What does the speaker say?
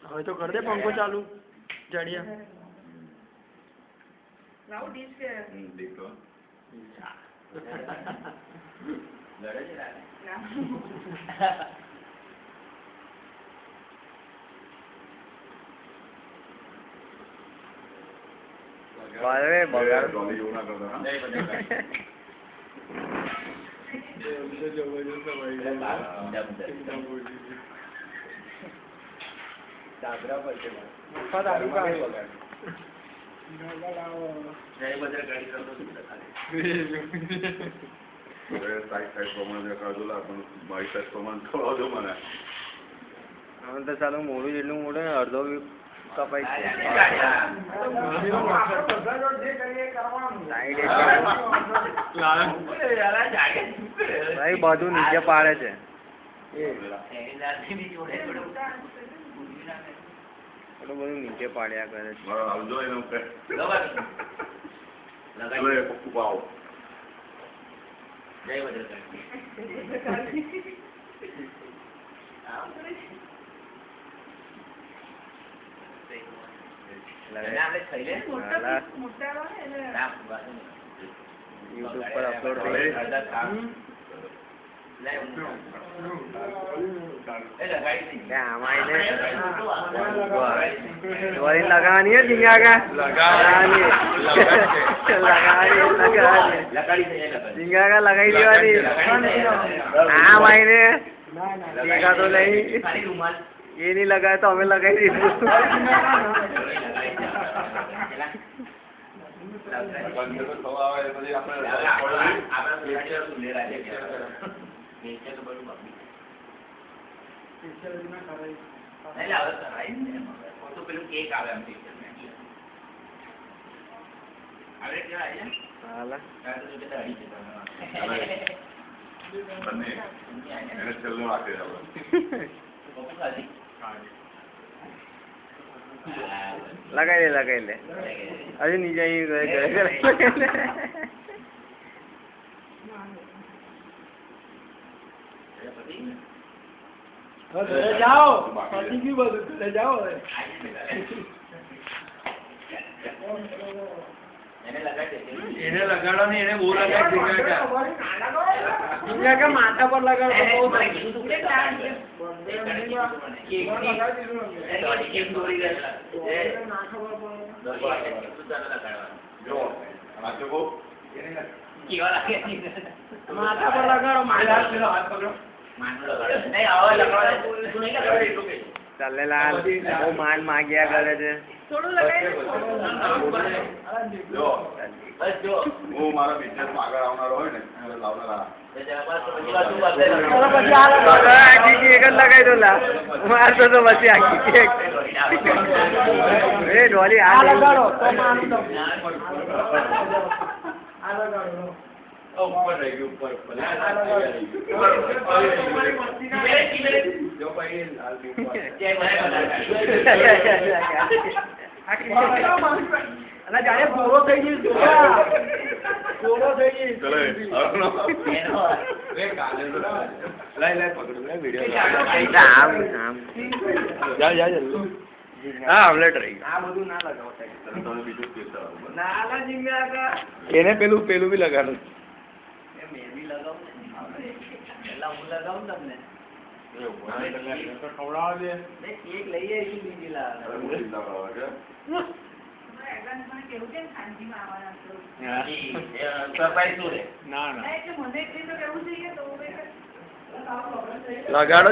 હવે તો કર દે પંખો ચાલુ જડિયા તો ચાલો મોડું જેટલું મોડું અડધો કપાઈ ભાઈ બધું નીચે પાડે છે બધું નીચે પાડ્યા કરે YouTube પર અપલોડ કરી लगानी है झींगा का झींगा का लगाई दीवानी हाँ भाई ने देखा तो नहीं ये नहीं लगाया तो हमें लगाई दी लगाई ले अरे नीचे ही जाओ ले जाओ એને લગાડો ને એને બહુ લગાડ ઝીંગા કા માથા પર લગાડો માથા પર લગાડો હાથ પકડો ચાલે લાલ બહુ માન માગ્યા કરે છે થોડું લગાઈ જો હું મારા બિઝનેસ માં આગળ આવનારો હોય ને લાવનારા આખી એક જ લગાઈ દો લા મારતો તો પછી આખી એક એ ડોલી આ લગાડો તો માનું તો આ લગાડો ऊपर रहेगी ऊपर जो भाई अला जाने पूरो થઈ ગયું પૂરો થઈ ગયું ચલે રે કાલે લઈ પકડ લે વિડિયો આમ જા જલ્દી હા ઓમલેટ રહી આ બધું ના લગાવો તમે બીજું કેતા ના લા જીંગા કા એને પેલું બી લગાડો मैं भी लगाऊं पहला હું લગાઉં તમને તો ખવડાવ દે ને કેક લઈએ ઈ બીજી લાવ કે એડવાન્સ મને કેવું છે ખાંજીમાં આવવાના તો હા સરપ્રાઈઝ નું રે ના એટલે મને એટલી તો કેવું જોઈએ તો લગાડો